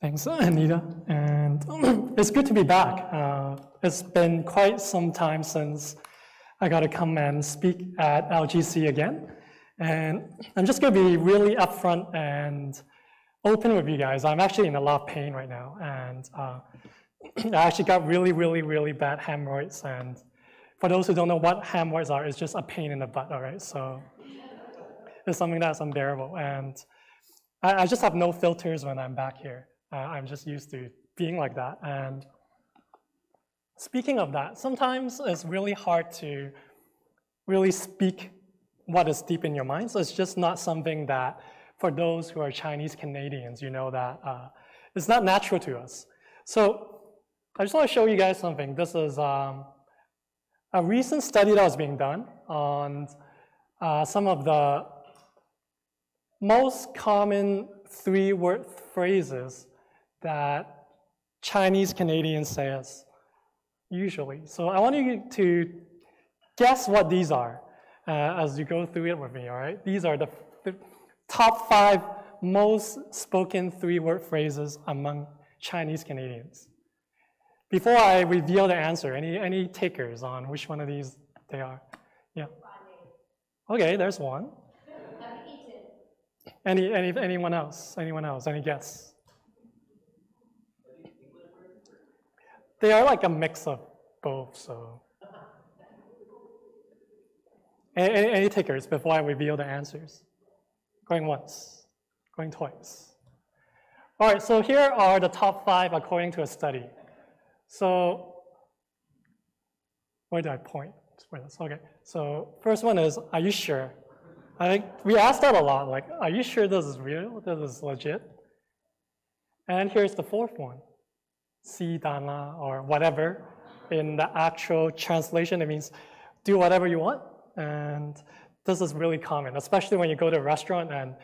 Thanks, Anita. And it's good to be back. It's been quite some time since I got to come and speak at LGC again. And I'm just going to be really upfront and open with you guys. I'm actually in a lot of pain right now. And I actually got really bad hemorrhoids. And for those who don't know what hemorrhoids are, it's just a pain in the butt, all right? So it's something that's unbearable. And I just have no filters when I'm back here. I'm just used to being like that. And speaking of that, sometimes it's really hard to really speak what is deep in your mind. So it's just not something that, for those who are Chinese Canadians, you know that it's not natural to us. So I just want to show you guys something. This is a recent study that was being done on some of the most common three-word phrases that Chinese Canadians say usually. So I want you to guess what these are as you go through it with me, all right? These are the top 5 most spoken three-word phrases among Chinese Canadians. Before I reveal the answer, any takers on which one of these they are? Yeah. Okay, there's one. Anyone else? Anyone else? Any guess? They are like a mix of both, so. Any takers before I reveal the answers? Going once, going twice. All right, so here are the top 5 according to a study. So, where do I point? Okay, so first one is, are you sure? I think we asked that a lot, like, are you sure this is real? This is legit? And here's the 4th one, si dan la, or whatever. In the actual translation, it means do whatever you want. And this is really common, especially when you go to a restaurant and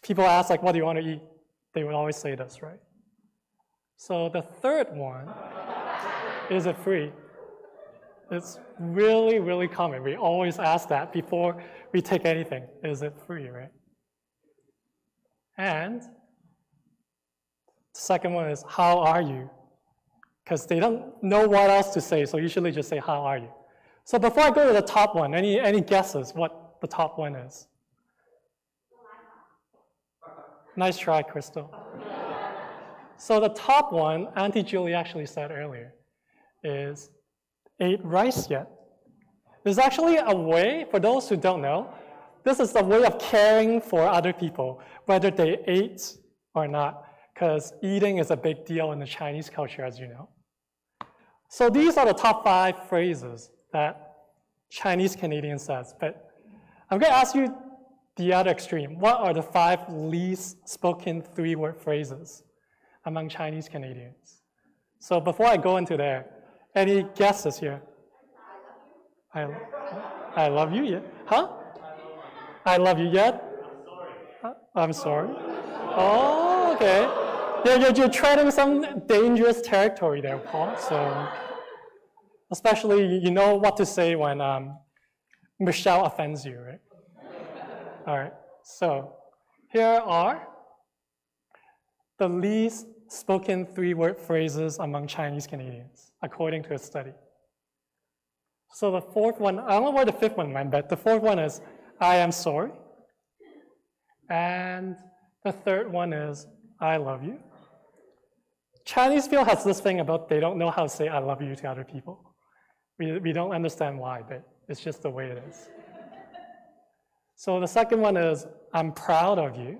people ask, like, what do you want to eat? They would always say this, right? So the 3rd one, is it free? It's really common. We always ask that before we take anything. Is it free, right? And the 2nd one is, how are you? Because they don't know what else to say, so usually just say, how are you? So before I go to the top one, any guesses what the top one is? Nice try, Crystal. So the top one, Auntie Julie actually said earlier, is ate rice yet? There's actually a way, for those who don't know, this is a way of caring for other people, whether they ate or not, because eating is a big deal in the Chinese culture, as you know. So these are the top 5 phrases that Chinese Canadians says, but I'm going to ask you the other extreme. What are the 5 least spoken three-word phrases among Chinese Canadians? So before I go into there, any guesses here? I love you, yeah. Huh? I love you yet? I'm sorry. Oh, okay. You're treading some dangerous territory there, Paul. So, especially you know what to say when Michelle offends you, right? All right. So here are the least spoken three-word phrases among Chinese Canadians, according to a study. So the 4th one, I don't know where the 5th one went, but the 4th one is, I am sorry. And the 3rd one is, I love you. Chinese people has this thing about they don't know how to say I love you to other people. We don't understand why, but it's just the way it is. So the 2nd one is, I'm proud of you.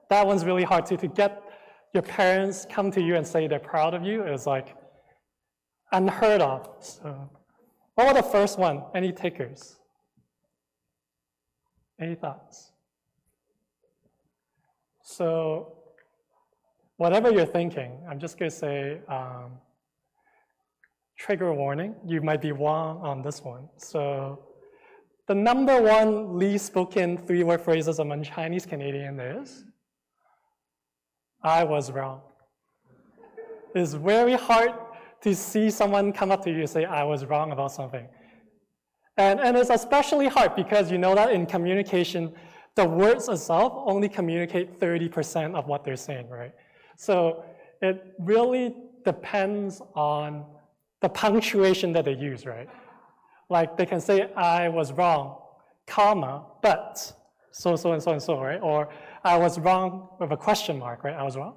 That one's really hard too. To get your parents come to you and say they're proud of you is like unheard of. So what about the first one? Any takers? Any thoughts? So whatever you're thinking, I'm just going to say trigger warning. You might be wrong on this one. So the number 1 least spoken three-word phrases among Chinese Canadians is, I was wrong. It's very hard to see someone come up to you and say, I was wrong about something. And it's especially hard because you know that in communication, the words itself only communicate 30% of what they're saying, right? So it really depends on the punctuation that they use, right? Like they can say, I was wrong, comma, but so and so and so, right? Or I was wrong with a question mark, right? I was wrong.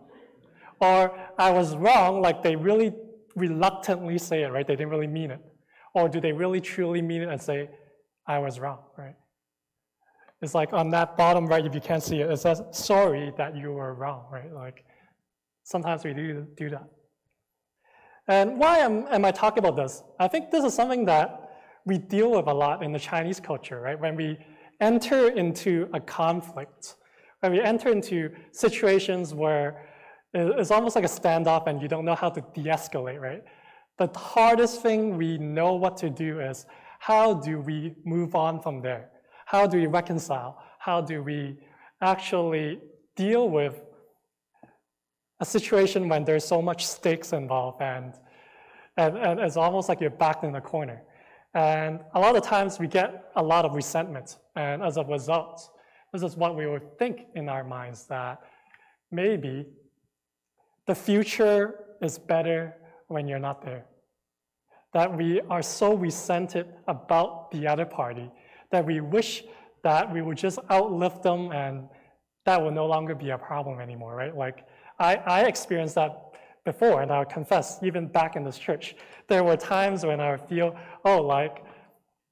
Or I was wrong, like they really reluctantly say it, right? They didn't really mean it. Or do they really truly mean it and say, I was wrong, right? It's like on that bottom right, if you can't see it, it says, sorry that you were wrong, right? Like sometimes we do that. And why am I talking about this? I think this is something that we deal with a lot in the Chinese culture, right? When we enter into a conflict, when we enter into situations where it's almost like a standoff and you don't know how to de-escalate, right? The hardest thing we know what to do is how do we move on from there? How do we reconcile? How do we actually deal with a situation when there's so much stakes involved and it's almost like you're backed in a corner. And a lot of times we get a lot of resentment. And as a result, this is what we would think in our minds, that maybe the future is better when you're not there. That we are so resented about the other party that we wish that we would just outlive them and that will no longer be a problem anymore, right? Like I experienced that before, and I'll confess, even back in this church, there were times when I would feel, oh, like,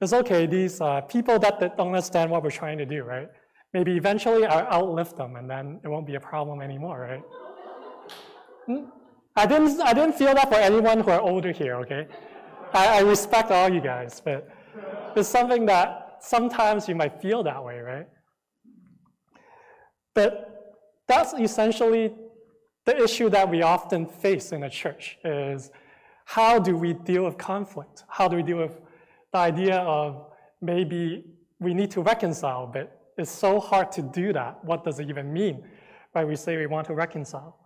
it's okay, these people that don't understand what we're trying to do, right? Maybe eventually I'll outlive them and then it won't be a problem anymore, right? I didn't feel that for anyone who are older here, okay? I respect all you guys, but it's something that sometimes you might feel that way, right? But that's essentially the issue that we often face in a church is how do we deal with conflict? How do we deal with the idea of maybe we need to reconcile, but it's so hard to do that. What does it even mean when we say we want to reconcile?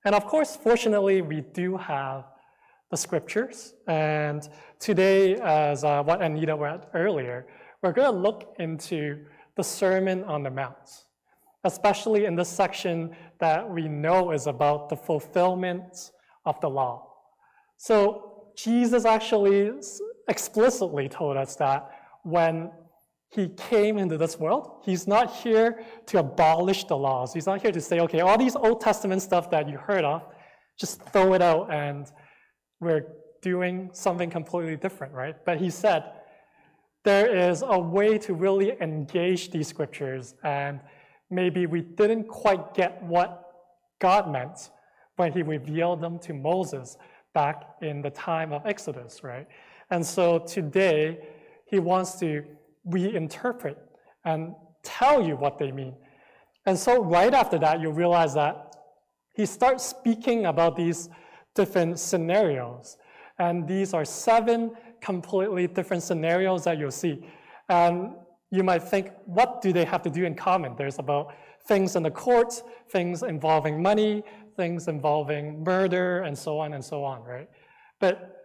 And of course, fortunately, we do have the scriptures. And today, as what Anita read earlier, we're going to look into the Sermon on the Mount, especially in this section that we know is about the fulfillment of the law. So Jesus actually explicitly told us that when he came into this world, he's not here to abolish the laws. He's not here to say, okay, all these Old Testament stuff that you heard of, just throw it out and we're doing something completely different, right? But he said, there is a way to really engage these scriptures, and maybe we didn't quite get what God meant when he revealed them to Moses back in the time of Exodus, right? And so today, he wants to reinterpret and tell you what they mean. And so right after that, you realize that he starts speaking about these different scenarios. And these are 7 completely different scenarios that you'll see. And you might think, what do they have to do in common? There's about things in the courts, things involving money, things involving murder, and so on, right? But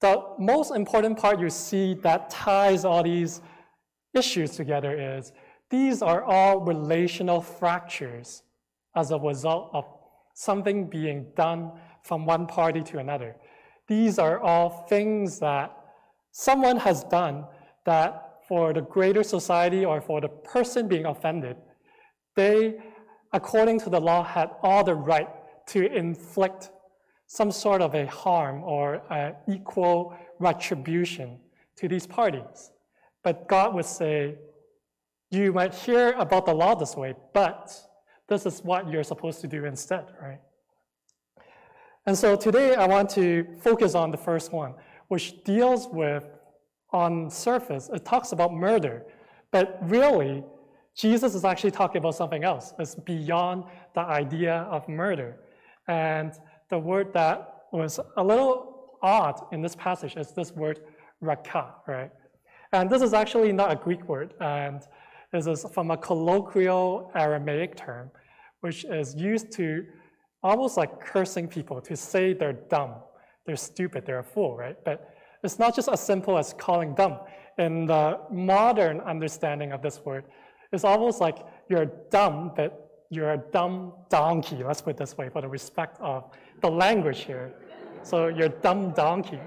the most important part you see that ties all these issues together is these are all relational fractures as a result of something being done from one party to another. These are all things that someone has done that for the greater society or for the person being offended, they, according to the law, had all the right to inflict some sort of a harm or equal retribution to these parties. But God would say, you might hear about the law this way, but this is what you're supposed to do instead, right? And so today I want to focus on the first one, which deals with, on surface, it talks about murder, but really, Jesus is actually talking about something else. It's beyond the idea of murder. And the word that was a little odd in this passage is this word rakah, right? And this is actually not a Greek word, and this is from a colloquial Aramaic term, which is used to almost like cursing people, to say they're dumb, they're stupid, they're a fool, right? But it's not just as simple as calling dumb. In the modern understanding of this word, It's almost like you're dumb, but you're a dumb donkey, let's put it this way, for the respect of the language here. So you're a dumb donkey.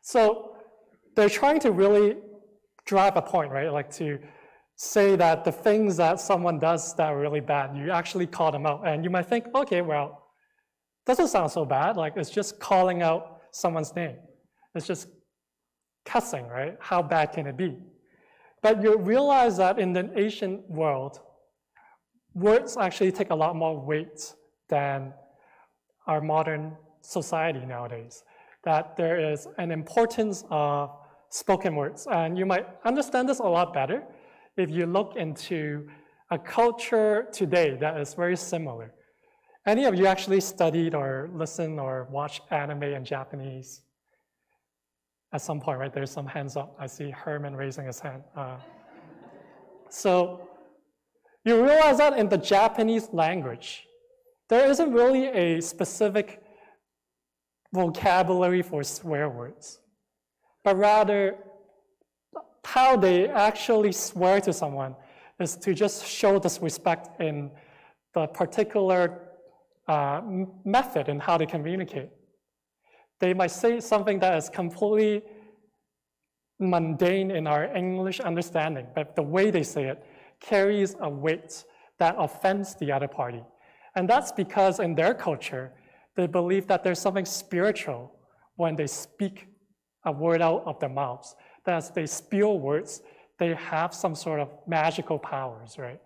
So they're trying to really drive a point, right? Like to say that the things that someone does that are really bad, you actually call them out. And you might think, okay, well, doesn't sound so bad. Like it's just calling out someone's name. It's just cussing, right? How bad can it be? But you realize that in the ancient world, words actually take a lot more weight than our modern society nowadays. That there is an importance of spoken words. And you might understand this a lot better if you look into a culture today that is very similar. Any of you actually studied or listened or watched anime in Japanese? At some point, right? There's some hands up. I see Herman raising his hand. So you realize that in the Japanese language, there isn't really a specific vocabulary for swear words, but rather how they actually swear to someone is to just show disrespect in the particular method in how they communicate. They might say something that is completely mundane in our English understanding, but the way they say it carries a weight that offends the other party. And that's because in their culture, they believe that there's something spiritual when they speak a word out of their mouths. That as they spew words, they have some sort of magical powers, right?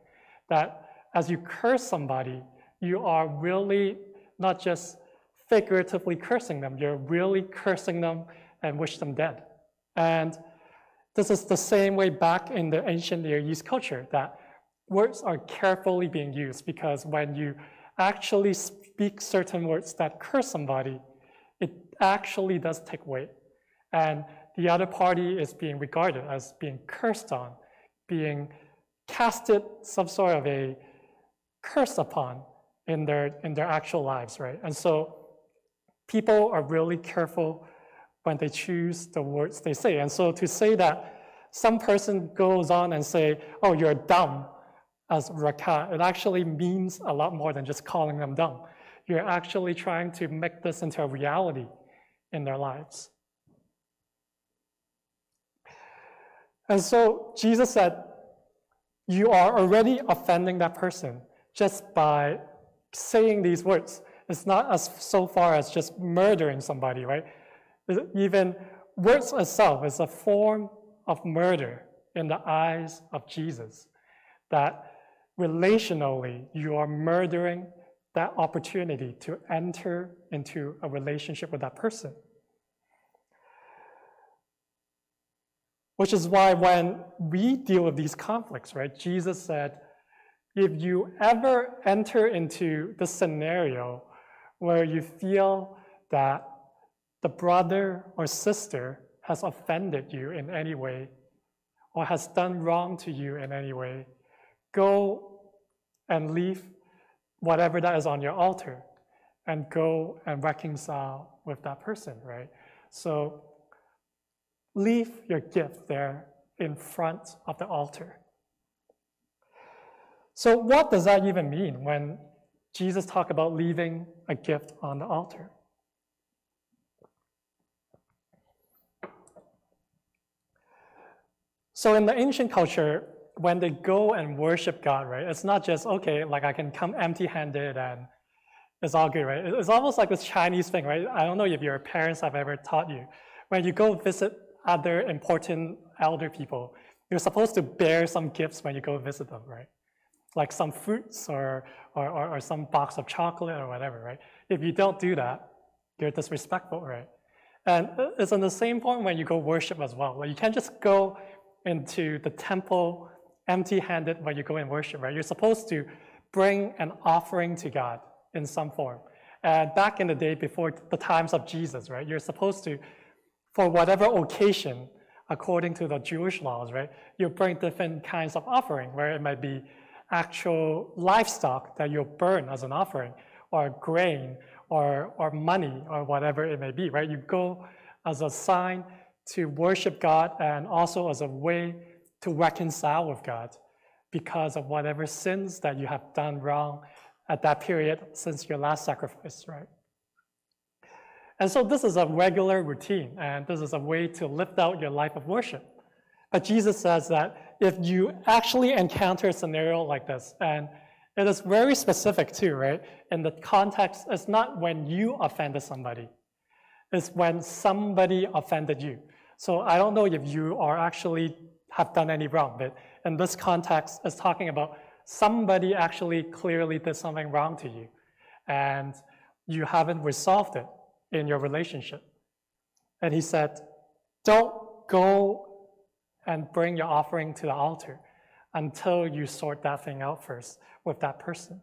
That as you curse somebody, you are really not just figuratively cursing them, you're really cursing them and wish them dead. And this is the same way back in the ancient Near East culture, that words are carefully being used, because when you actually speak certain words that curse somebody, it actually does take weight. And the other party is being regarded as being cursed on, being casted some sort of a curse upon in their actual lives, right? And so people are really careful when they choose the words they say. And so to say that some person goes on and say, oh, you're dumb, as raka, it actually means a lot more than just calling them dumb. You're actually trying to make this into a reality in their lives. And so Jesus said, you are already offending that person just by saying these words. It's not as so far as just murdering somebody, right? Even words itself is a form of murder in the eyes of Jesus. That relationally, you are murdering that opportunity to enter into a relationship with that person. Which is why when we deal with these conflicts, right, Jesus said, if you ever enter into the scenario where you feel that the brother or sister has offended you in any way or has done wrong to you in any way, go and leave whatever that is on your altar and go and reconcile with that person, right? So leave your gift there in front of the altar. So what does that even mean when Jesus talked about leaving a gift on the altar? So in the ancient culture, when they go and worship God, right, it's not just, okay, like I can come empty-handed and it's all good, right? It's almost like this Chinese thing, right? I don't know if your parents have ever taught you. When you go visit other important elder people, you're supposed to bear some gifts when you go visit them, right? Like some fruits or some box of chocolate or whatever, right? If you don't do that, you're disrespectful, right? And it's in the same point when you go worship as well. Like you can't just go into the temple empty-handed when you go and worship, right? You're supposed to bring an offering to God in some form. And back in the day before the times of Jesus, right? You're supposed to, for whatever occasion, according to the Jewish laws, right? You bring different kinds of offering, where it might be actual livestock that you'll burn as an offering, or grain, or money, or whatever it may be, right? You go as a sign to worship God and also as a way to reconcile with God because of whatever sins that you have done wrong at that period since your last sacrifice, right? And so this is a regular routine, and this is a way to live out your life of worship. But Jesus says that if you actually encounter a scenario like this, and it is very specific too, right? In the context, it's not when you offended somebody. It's when somebody offended you. So I don't know if you are actually have done any wrong, but in this context, it's talking about somebody actually clearly did something wrong to you, and you haven't resolved it in your relationship. And he said, don't go and bring your offering to the altar until you sort that thing out first with that person.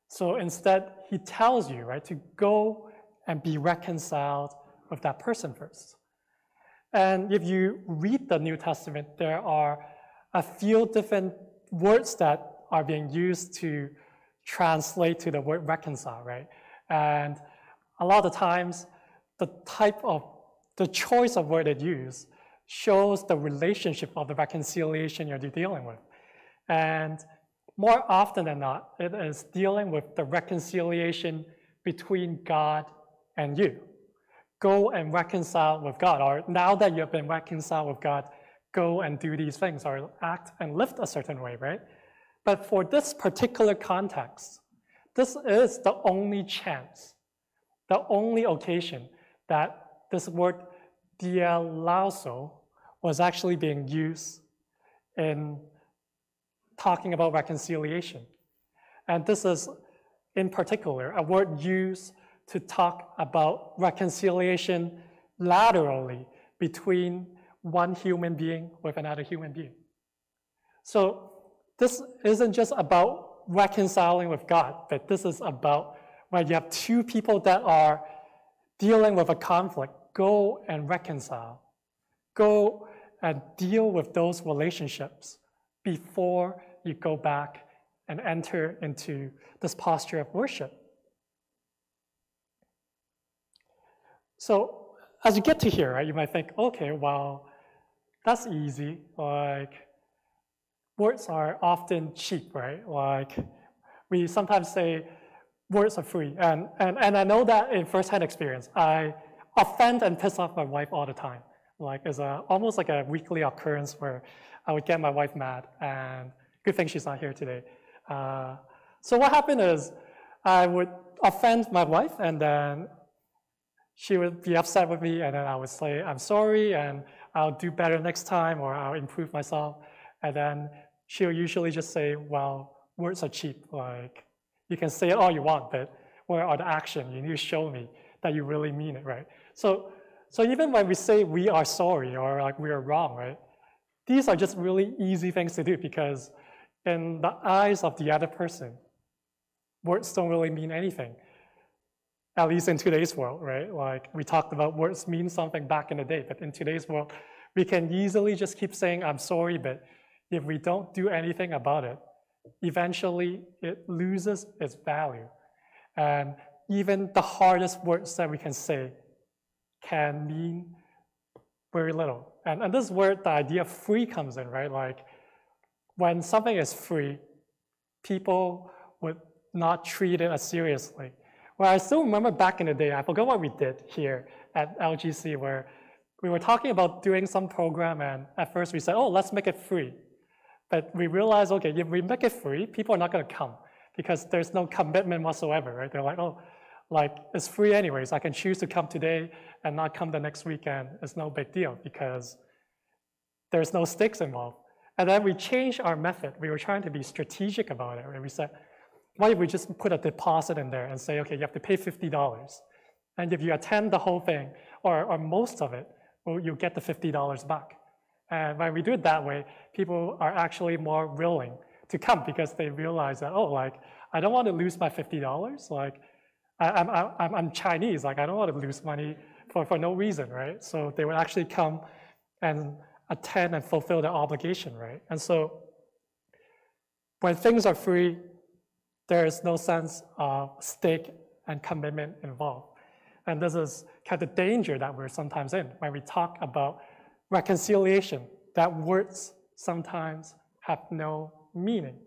So instead, he tells you, right, to go and be reconciled with that person first. And if you read the New Testament, there are a few different words that are being used to translate to the word reconcile, right? And a lot of times, the choice of word it used shows the relationship of the reconciliation you're dealing with. And more often than not, it is dealing with the reconciliation between God and you. Go and reconcile with God, or now that you've been reconciled with God, go and do these things, or act and live a certain way, right? But for this particular context, this is the only chance, the only occasion that this word dialauso was actually being used in talking about reconciliation. And this is, in particular, a word used to talk about reconciliation laterally between one human being with another human being. So this isn't just about reconciling with God, but this is about when you have two people that are dealing with a conflict, go and reconcile. Go and deal with those relationships before you go back and enter into this posture of worship. So as you get to here, right, you might think, okay, well, that's easy. Like, words are often cheap, right? Like, we sometimes say words are free. And I know that in firsthand experience. I offend and piss off my wife all the time. Like, it's almost like a weekly occurrence where I would get my wife mad, and good thing she's not here today. So what happened is I would offend my wife, and then she would be upset with me, and then I would say, I'm sorry, and I'll do better next time, or I'll improve myself. And then she'll usually just say, well, words are cheap. Like, you can say it all you want, but where are the action? You need to show me that you really mean it, right? So even when we say we are sorry, or like we are wrong, right? These are just really easy things to do, because in the eyes of the other person, words don't really mean anything. At least in today's world, right? Like, we talked about words mean something back in the day, but in today's world, we can easily just keep saying, I'm sorry, but if we don't do anything about it, eventually it loses its value. And even the hardest words that we can say can mean very little. And this is where the idea of free comes in, right? Like, when something is free, people would not treat it as seriously. Well, I still remember back in the day, I forgot what we did here at LGC, where we were talking about doing some program, and at first we said, oh, let's make it free. But we realized, okay, if we make it free, people are not gonna come, because there's no commitment whatsoever, right? They're like, oh, like, it's free anyways. I can choose to come today and not come the next weekend. It's no big deal, because there's no stakes involved. And then we changed our method. We were trying to be strategic about it, and we said, why if we just put a deposit in there and say, okay, you have to pay $50. And if you attend the whole thing, or most of it, well, you'll get the $50 back. And when we do it that way, people are actually more willing to come, because they realize that, oh, like, I don't want to lose my $50. Like, I'm Chinese, like, I don't want to lose money for no reason, right? So they would actually come and attend and fulfill their obligation, right? And so when things are free, there is no sense of stake and commitment involved. And this is kind of the danger that we're sometimes in when we talk about reconciliation, that words sometimes have no meaning.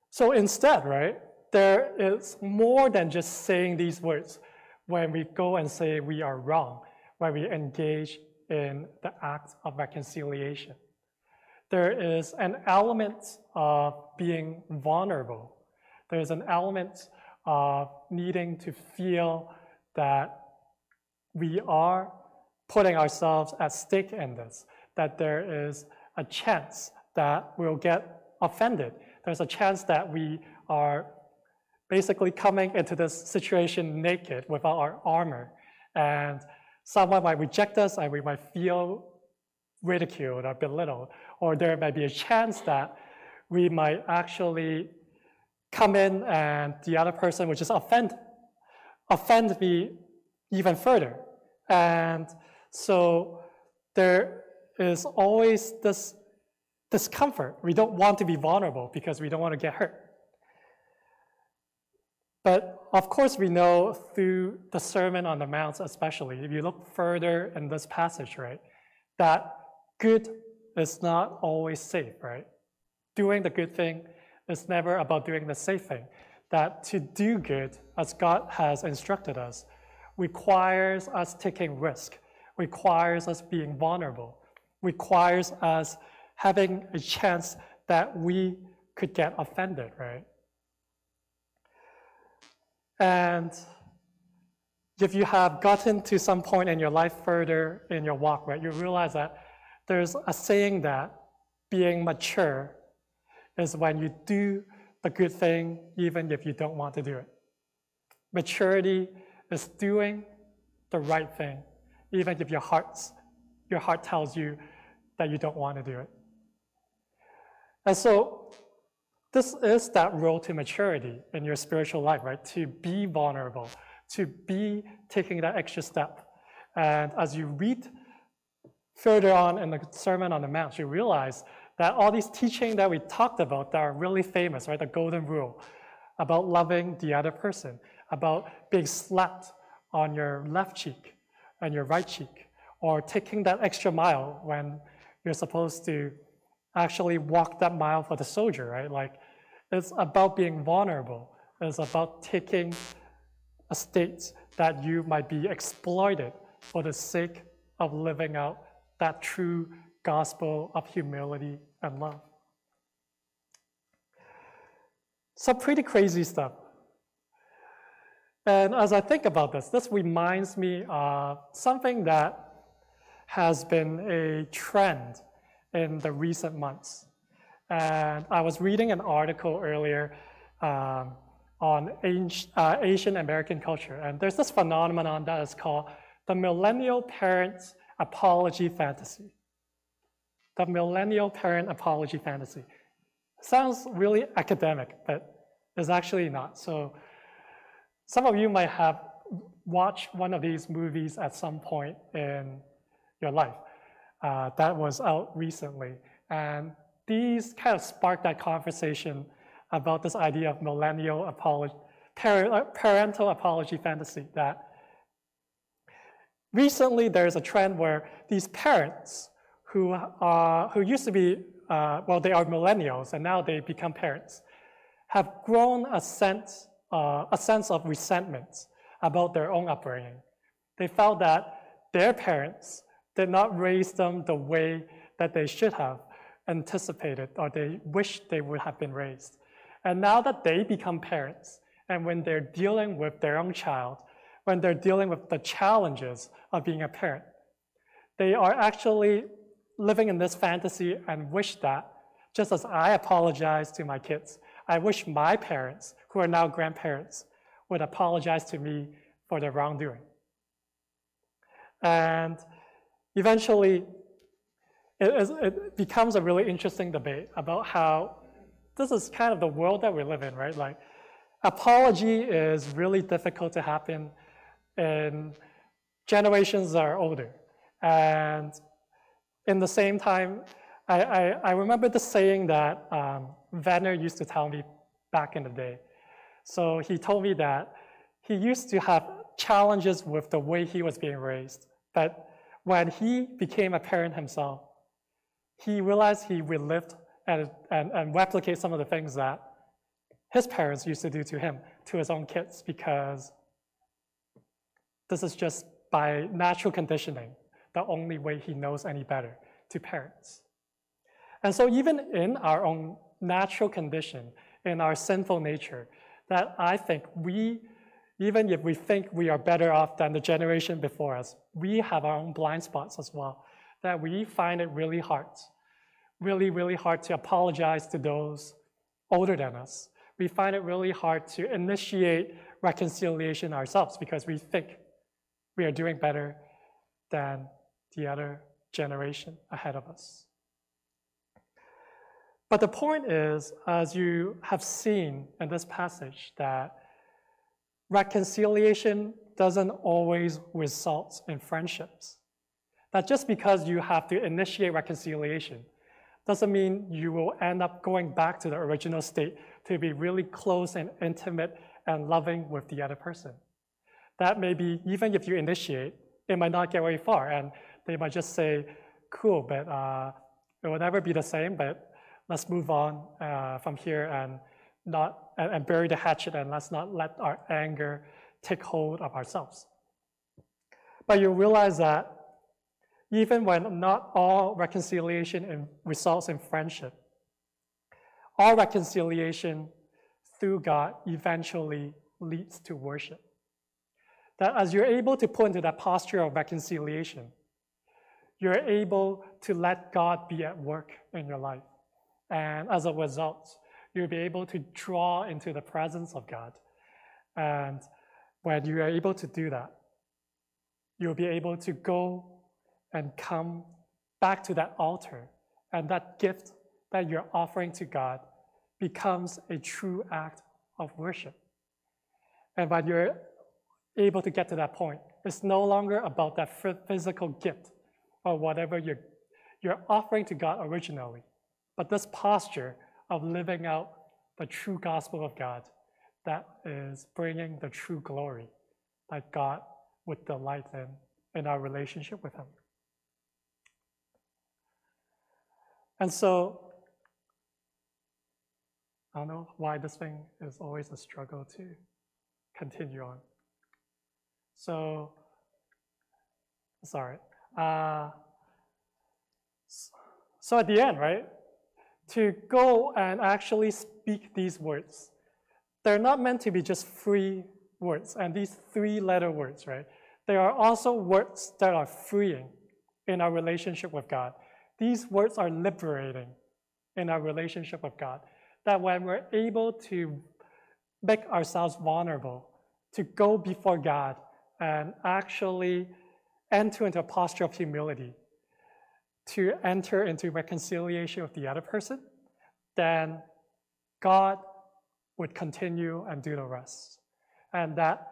So instead, right, there is more than just saying these words when we go and say we are wrong, when we engage in the act of reconciliation. There is an element of being vulnerable. There's an element of needing to feel that we are putting ourselves at stake in this, that there is a chance that we'll get offended. There's a chance that we are basically coming into this situation naked without our armor, and someone might reject us and we might feel ridiculed or belittled, or there might be a chance that we might actually come in and the other person would just offend me even further. And so there is always this discomfort. We don't want to be vulnerable because we don't want to get hurt. But of course we know through the Sermon on the Mount especially, if you look further in this passage, right, that good is not always safe, right? Doing the good thing is never about doing the safe thing. That to do good, as God has instructed us, requires us taking risk, requires us being vulnerable, requires us having a chance that we could get offended, right? And if you have gotten to some point in your life further in your walk, right, you realize that there's a saying that being mature is when you do the good thing even if you don't want to do it. Maturity is doing the right thing even if your heart tells you that you don't want to do it. And so this is that road to maturity in your spiritual life, right? To be vulnerable, to be taking that extra step. And as you read further on in the Sermon on the Mount, you realize that all these teaching that we talked about that are really famous, right? The golden rule about loving the other person, about being slapped on your left cheek and your right cheek, or taking that extra mile when you're supposed to actually walk that mile for the soldier, right? Like, it's about being vulnerable. It's about taking a state that you might be exploited for the sake of living out that true gospel of humility and love. Some pretty crazy stuff. And as I think about this reminds me of something that has been a trend in the recent months. And I was reading an article earlier on Asian American culture. And there's this phenomenon that is called the Millennial Parent Apology Fantasy. The Millennial Parent Apology Fantasy. Sounds really academic, but it's actually not. So some of you might have watched one of these movies at some point in your life. That was out recently. And these kind of sparked that conversation about this idea of millennial parental apology fantasy, that recently there's a trend where these parents who used to be, they are millennials and now they become parents, have grown a sense of resentment about their own upbringing. They felt that their parents did not raise them the way that they should have anticipated, or they wished they would have been raised. And now that they become parents, and when they're dealing with their own child, when they're dealing with the challenges of being a parent, they are actually living in this fantasy and wish that, just as I apologize to my kids, I wish my parents, who are now grandparents, would apologize to me for their wrongdoing. And eventually, it becomes a really interesting debate about how this is kind of the world that we live in, right? Like, apology is really difficult to happen in generations that are older. And in the same time, I remember the saying that Werner used to tell me back in the day. So he told me that he used to have challenges with the way he was being raised. But when he became a parent himself, he realized he relived and replicate some of the things that his parents used to do to him, to his own kids, because this is just by natural conditioning, the only way he knows any better to parents. And so even in our own natural condition, in our sinful nature, that I think even if we think we are better off than the generation before us, we have our own blind spots as well, that we find it really hard to apologize to those older than us. We find it really hard to initiate reconciliation ourselves because we think we are doing better than the other generation ahead of us. But the point is, as you have seen in this passage, that reconciliation doesn't always result in friendships. That just because you have to initiate reconciliation doesn't mean you will end up going back to the original state to be really close and intimate and loving with the other person. That maybe even if you initiate, it might not get very far, and they might just say, cool, but it will never be the same, but let's move on from here and bury the hatchet, and let's not let our anger take hold of ourselves. But you realize that even when not all reconciliation results in friendship, all reconciliation through God eventually leads to worship. That as you're able to put into that posture of reconciliation, you're able to let God be at work in your life. And as a result, you'll be able to draw into the presence of God. And when you are able to do that, you'll be able to go and come back to that altar, and that gift that you're offering to God becomes a true act of worship. And when you're able to get to that point, it's no longer about that physical gift or whatever you're offering to God originally, but this posture of living out the true gospel of God that is bringing the true glory that God would delight in our relationship with Him. And so, I don't know why this thing is always a struggle to continue on. So, sorry. So at the end, right, to go and actually speak these words, they're not meant to be just free words, and these three-letter words, right? They are also words that are freeing in our relationship with God. These words are liberating in our relationship with God. That when we're able to make ourselves vulnerable, to go before God and actually enter into a posture of humility, to enter into reconciliation with the other person, then God would continue and do the rest. And that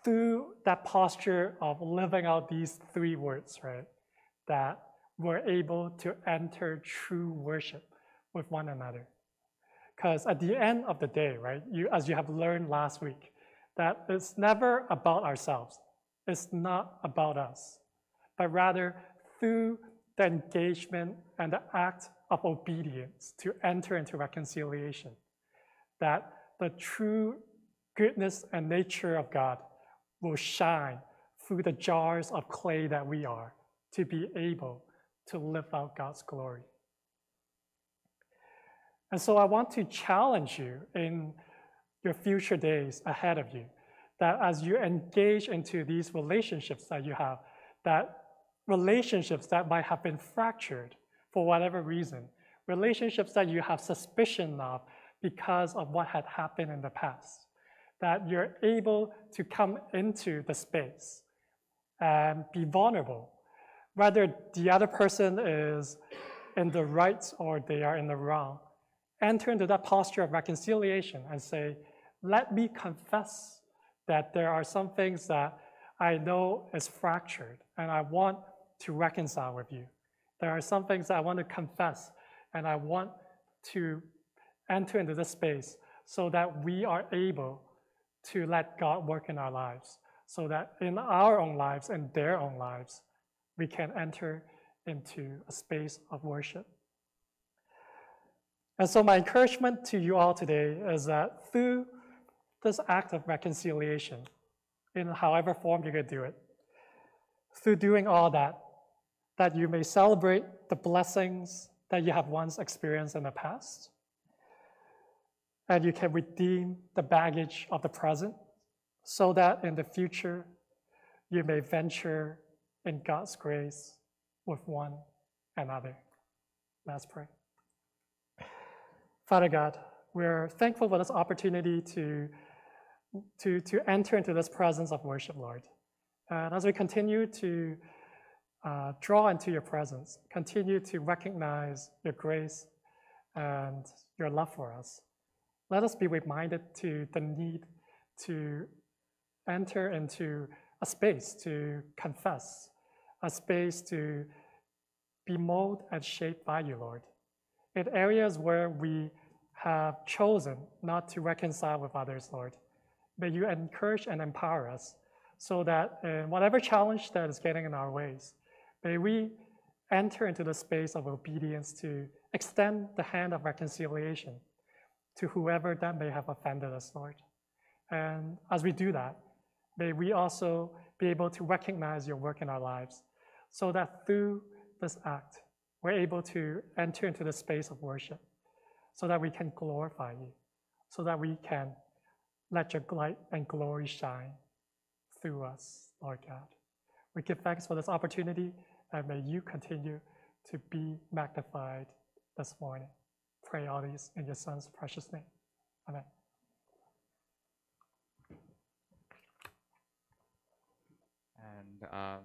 through that posture of living out these three words, right, that we're able to enter true worship with one another. Because at the end of the day, right, as you have learned last week, that it's never about ourselves. It's not about us, but rather through the engagement and the act of obedience to enter into reconciliation, that the true goodness and nature of God will shine through the jars of clay that we are to be able to live out God's glory. And so I want to challenge you in your future days ahead of you, that as you engage into these relationships that you have, that relationships that might have been fractured for whatever reason, relationships that you have suspicion of because of what had happened in the past, that you're able to come into the space and be vulnerable, whether the other person is in the right or they are in the wrong. Enter into that posture of reconciliation and say, let me confess that there are some things that I know is fractured and I want to reconcile with you. There are some things that I want to confess and I want to enter into this space so that we are able to let God work in our lives, so that in our own lives and their own lives, we can enter into a space of worship. And so my encouragement to you all today is that through this act of reconciliation, in however form you could do it, through doing all that, that you may celebrate the blessings that you have once experienced in the past, and you can redeem the baggage of the present, so that in the future, you may venture in God's grace with one another. Let's pray. Father God, we're thankful for this opportunity to enter into this presence of worship, Lord. And as we continue to draw into your presence, continue to recognize your grace and your love for us, let us be reminded to the need to enter into a space to confess, a space to be molded and shaped by you, Lord. In areas where we have chosen not to reconcile with others, Lord, may you encourage and empower us so that in whatever challenge that is getting in our ways, may we enter into the space of obedience to extend the hand of reconciliation to whoever that may have offended us, Lord. And as we do that, may we also be able to recognize your work in our lives so that through this act, we're able to enter into the space of worship so that we can glorify you, so that we can let your light and glory shine through us, Lord God. We give thanks for this opportunity, and may you continue to be magnified this morning. Pray all these in your Son's precious name. Amen. And